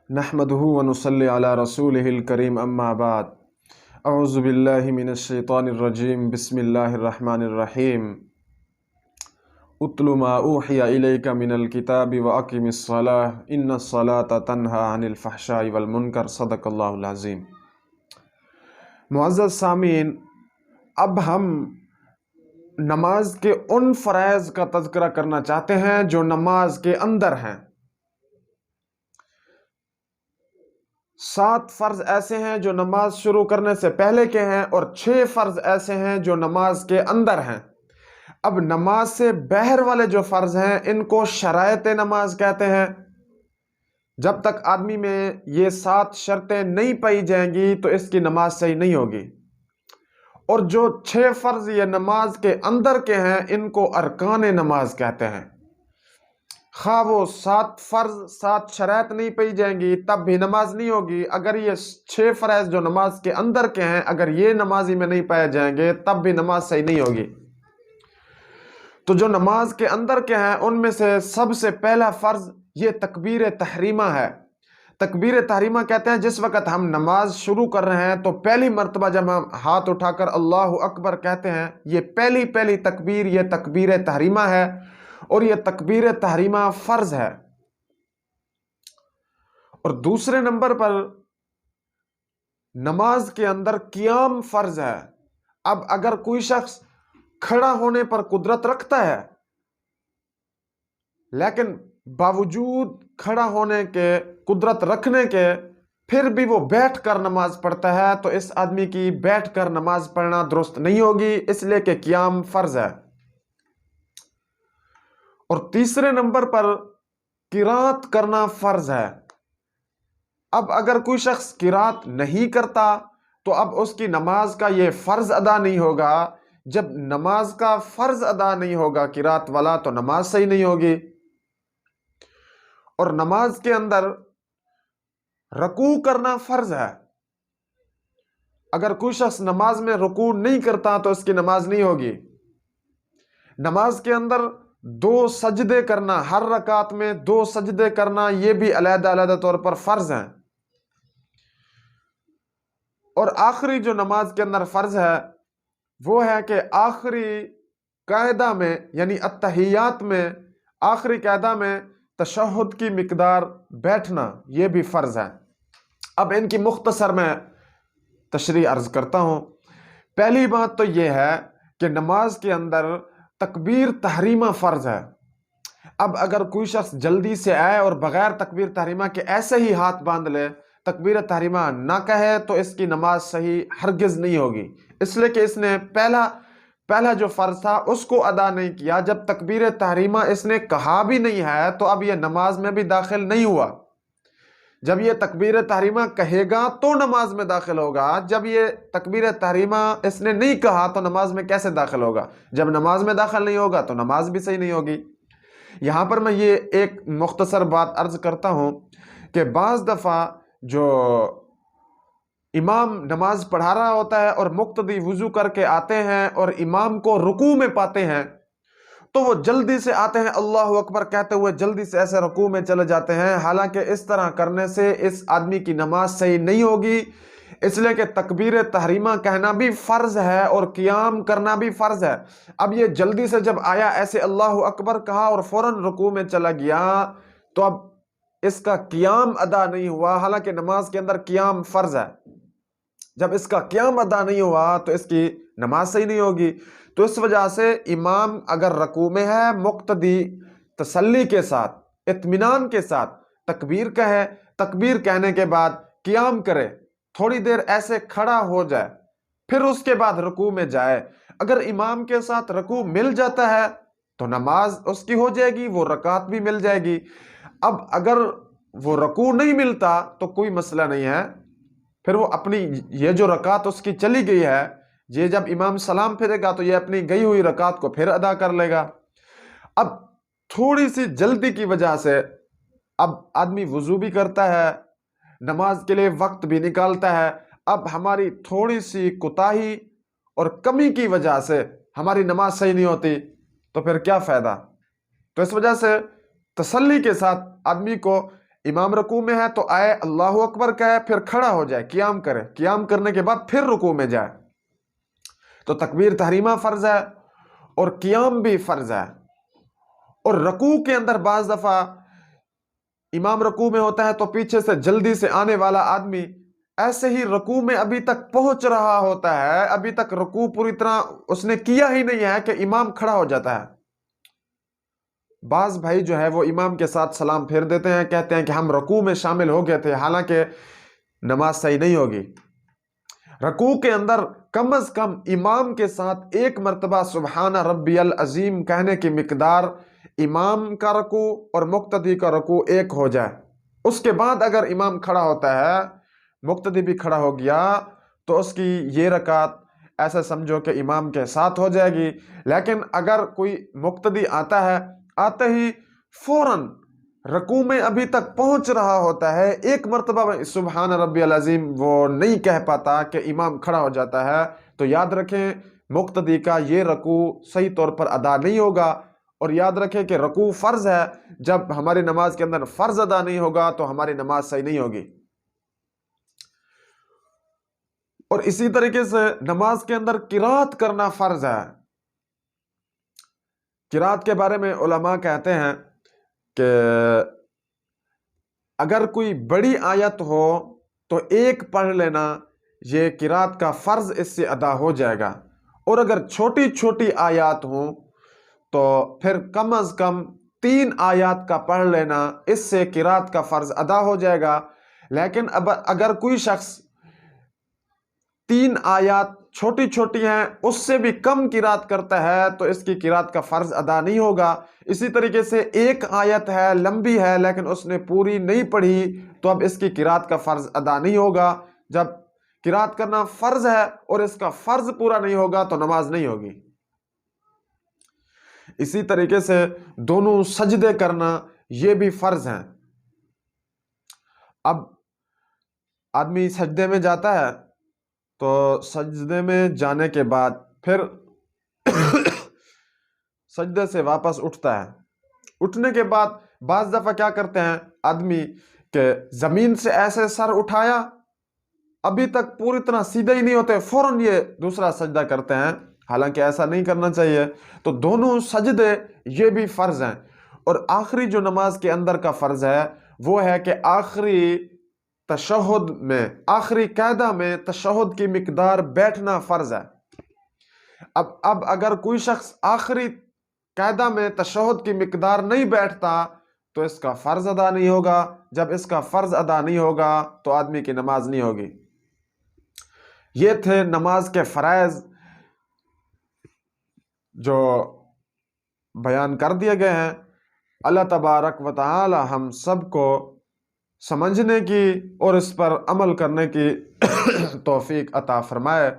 نحمده ونصلي على رسوله الكريم اما بعد اعوذ باللہ من الشیطان الرجیم بسم اللہ الرحمن الرحیم اتل ما اوحی الیک من الکتاب واقم الصلاة ان الصلاة تنہی عن الفحشاء والمنکر صدق اللہ العظیم۔ معزز سامعین، اب ہم نماز کے ان فرائض کا تذکرہ کرنا چاہتے ہیں جو نماز کے اندر ہیں۔ 7 فرض ایسے ہیں جو نماز شروع کرنے سے پہلے کے ہیں اور 6 فرض ایسے ہیں جو نماز کے اندر ہیں۔ اب نماز سے باہر والے جو فرض ہیں ان کو شرائط نماز کہتے ہیں۔ جب تک آدمی میں یہ 7 شرطیں نہیں پائی جائیں گی تو اس کی نماز صحیح نہیں ہوگی۔ اور جو 6 فرض یہ نماز کے اندر کے ہیں ان کو ارکان نماز کہتے ہیں۔ خواہ وہ 7 فرض 7 شرائط نہیں پائی جائیں گی تب بھی نماز نہیں ہوگی۔ اگر یہ 6 فرائض جو نماز کے اندر کے ہیں اگر یہ نمازی میں نہیں پائے جائیں گے تب بھی نماز صحیح نہیں ہوگی۔ تو جو نماز کے اندر کے ہیں ان میں سے سب سے پہلا فرض یہ تکبیر تحریمہ ہے۔ تکبیر تحریمہ کہتے ہیں جس وقت ہم نماز شروع کر رہے ہیں تو پہلی مرتبہ جب ہم ہاتھ اٹھا کر اللہ اکبر کہتے ہیں، یہ پہلی تکبیر یہ تکبیر تحریمہ ہے، اور یہ تکبیر تحریمہ فرض ہے۔ اور دوسرے نمبر پر نماز کے اندر قیام فرض ہے۔ اب اگر کوئی شخص کھڑا ہونے پر قدرت رکھتا ہے لیکن باوجود کھڑا ہونے کے قدرت رکھنے کے پھر بھی وہ بیٹھ کر نماز پڑھتا ہے تو اس آدمی کی بیٹھ کر نماز پڑھنا درست نہیں ہوگی، اس لیے کہ قیام فرض ہے۔ اور تیسرے نمبر پر قرات کرنا فرض ہے۔ اب اگر کوئی شخص قرات نہیں کرتا تو اب اس کی نماز کا یہ فرض ادا نہیں ہوگا۔ جب نماز کا فرض ادا نہیں ہوگا قرات والا تو نماز صحیح نہیں ہوگی۔ اور نماز کے اندر رکوع کرنا فرض ہے۔ اگر کوئی شخص نماز میں رکوع نہیں کرتا تو اس کی نماز نہیں ہوگی۔ نماز کے اندر 2 سجدے کرنا، ہر رکعت میں 2 سجدے کرنا، یہ بھی علیحدہ طور پر فرض ہیں۔ اور آخری جو نماز کے اندر فرض ہے وہ ہے کہ آخری قاعدہ میں یعنی التحیات میں آخری قاعدہ میں تشہد کی مقدار بیٹھنا، یہ بھی فرض ہے۔ اب ان کی مختصر میں تشریح عرض کرتا ہوں۔ پہلی بات تو یہ ہے کہ نماز کے اندر تکبیر تحریمہ فرض ہے۔ اب اگر کوئی شخص جلدی سے آئے اور بغیر تکبیر تحریمہ کے ایسے ہی ہاتھ باندھ لے، تکبیر تحریمہ نہ کہے تو اس کی نماز صحیح ہرگز نہیں ہوگی، اس لیے کہ اس نے پہلا جو فرض تھا اس کو ادا نہیں کیا۔ جب تکبیر تحریمہ اس نے کہا بھی نہیں ہے تو اب یہ نماز میں بھی داخل نہیں ہوا۔ جب یہ تکبیر تحریمہ کہے گا تو نماز میں داخل ہوگا، جب یہ تکبیر تحریمہ اس نے نہیں کہا تو نماز میں کیسے داخل ہوگا؟ جب نماز میں داخل نہیں ہوگا تو نماز بھی صحیح نہیں ہوگی۔ یہاں پر میں یہ ایک مختصر بات عرض کرتا ہوں کہ بعض دفعہ جو امام نماز پڑھا رہا ہوتا ہے اور مقتدی وضو کر کے آتے ہیں اور امام کو رکوع میں پاتے ہیں تو وہ جلدی سے آتے ہیں اللہ اکبر کہتے ہوئے جلدی سے ایسے رکوع میں چلے جاتے ہیں، حالانکہ اس طرح کرنے سے اس آدمی کی نماز صحیح نہیں ہوگی، اس لیے کہ تکبیر تحریمہ کہنا بھی فرض ہے اور قیام کرنا بھی فرض ہے۔ اب یہ جلدی سے جب آیا ایسے اللہ اکبر کہا اور فوراً رکوع میں چلا گیا تو اب اس کا قیام ادا نہیں ہوا، حالانکہ نماز کے اندر قیام فرض ہے۔ جب اس کا قیام ادا نہیں ہوا تو اس کی نماز صحیح نہیں ہوگی۔ تو اس وجہ سے امام اگر رکوع میں ہے، مقتدی تسلی کے ساتھ اطمینان کے ساتھ تکبیر کہے، تکبیر کہنے کے بعد قیام کرے، تھوڑی دیر ایسے کھڑا ہو جائے، پھر اس کے بعد رکوع میں جائے۔ اگر امام کے ساتھ رکوع مل جاتا ہے تو نماز اس کی ہو جائے گی، وہ رکعت بھی مل جائے گی۔ اب اگر وہ رکوع نہیں ملتا تو کوئی مسئلہ نہیں ہے، پھر وہ اپنی یہ جو رکعت اس کی چلی گئی ہے، یہ جب امام سلام پھیرے گا تو یہ اپنی گئی ہوئی رکعت کو پھر ادا کر لے گا۔ اب تھوڑی سی جلدی کی وجہ سے اب آدمی وضو بھی کرتا ہے، نماز کے لیے وقت بھی نکالتا ہے، اب ہماری تھوڑی سی کوتاہی اور کمی کی وجہ سے ہماری نماز صحیح نہیں ہوتی تو پھر کیا فائدہ؟ تو اس وجہ سے تسلی کے ساتھ آدمی کو امام رکوع میں ہے تو آئے اللہ اکبر کہے، پھر کھڑا ہو جائے، قیام کرے، قیام کرنے کے بعد پھر رکوع میں جائے۔ تو تکبیر تحریمہ فرض ہے اور قیام بھی فرض ہے۔ اور رکوع کے اندر بعض دفعہ امام رکوع میں ہوتا ہے تو پیچھے سے جلدی سے آنے والا آدمی ایسے ہی رکوع میں ابھی تک پہنچ رہا ہوتا ہے، ابھی تک رکوع پوری طرح اس نے کیا ہی نہیں ہے کہ امام کھڑا ہو جاتا ہے۔ بعض بھائی جو ہے وہ امام کے ساتھ سلام پھیر دیتے ہیں، کہتے ہیں کہ ہم رکوع میں شامل ہو گئے تھے، حالانکہ نماز صحیح نہیں ہوگی۔ رکوع کے اندر کم از کم امام کے ساتھ ایک مرتبہ سبحان ربی العظیم کہنے کی مقدار امام کا رکوع اور مقتدی کا رکوع ایک ہو جائے۔ اس کے بعد اگر امام کھڑا ہوتا ہے، مقتدی بھی کھڑا ہو گیا، تو اس کی یہ رکعت ایسا سمجھو کہ امام کے ساتھ ہو جائے گی۔ لیکن اگر کوئی مقتدی آتا ہے، آتے ہی فوراً رکوع میں ابھی تک پہنچ رہا ہوتا ہے، ایک مرتبہ سبحان ربی العظیم وہ نہیں کہہ پاتا کہ امام کھڑا ہو جاتا ہے، تو یاد رکھیں مقتدی کا یہ رکوع صحیح طور پر ادا نہیں ہوگا۔ اور یاد رکھیں کہ رکوع فرض ہے، جب ہماری نماز کے اندر فرض ادا نہیں ہوگا تو ہماری نماز صحیح نہیں ہوگی۔ اور اسی طریقے سے نماز کے اندر قرات کرنا فرض ہے۔ قرات کے بارے میں علماء کہتے ہیں کہ اگر کوئی بڑی آیت ہو تو ایک پڑھ لینا، یہ قرات کا فرض اس سے ادا ہو جائے گا۔ اور اگر چھوٹی چھوٹی آیات ہوں تو پھر کم از کم 3 آیات کا پڑھ لینا، اس سے قرات کا فرض ادا ہو جائے گا۔ لیکن اب اگر کوئی شخص 3 آیات چھوٹی چھوٹی ہیں اس سے بھی کم قرات کرتا ہے تو اس کی قرات کا فرض ادا نہیں ہوگا۔ اسی طریقے سے 1 آیت ہے، لمبی ہے، لیکن اس نے پوری نہیں پڑھی تو اب اس کی قرات کا فرض ادا نہیں ہوگا۔ جب قرات کرنا فرض ہے اور اس کا فرض پورا نہیں ہوگا تو نماز نہیں ہوگی۔ اسی طریقے سے دونوں سجدے کرنا یہ بھی فرض ہیں۔ اب آدمی سجدے میں جاتا ہے تو سجدے میں جانے کے بعد پھر سجدے سے واپس اٹھتا ہے۔ اٹھنے کے بعد بعض دفعہ کیا کرتے ہیں آدمی کہ زمین سے ایسے سر اٹھایا، ابھی تک پوری طرح سیدھے ہی نہیں ہوتے، فوراً یہ دوسرا سجدہ کرتے ہیں، حالانکہ ایسا نہیں کرنا چاہیے۔ تو دونوں سجدے یہ بھی فرض ہیں۔ اور آخری جو نماز کے اندر کا فرض ہے وہ ہے کہ آخری تشہد میں، آخری قاعدہ میں تشہد کی مقدار بیٹھنا فرض ہے۔ اب اگر کوئی شخص آخری قاعدہ میں تشہد کی مقدار نہیں بیٹھتا تو اس کا فرض ادا نہیں ہوگا۔ جب اس کا فرض ادا نہیں ہوگا تو آدمی کی نماز نہیں ہوگی۔ یہ تھے نماز کے فرائض جو بیان کر دیے گئے ہیں۔ اللہ تبارک و تعالی ہم سب کو سمجھنے کی اور اس پر عمل کرنے کی توفیق عطا فرمائے۔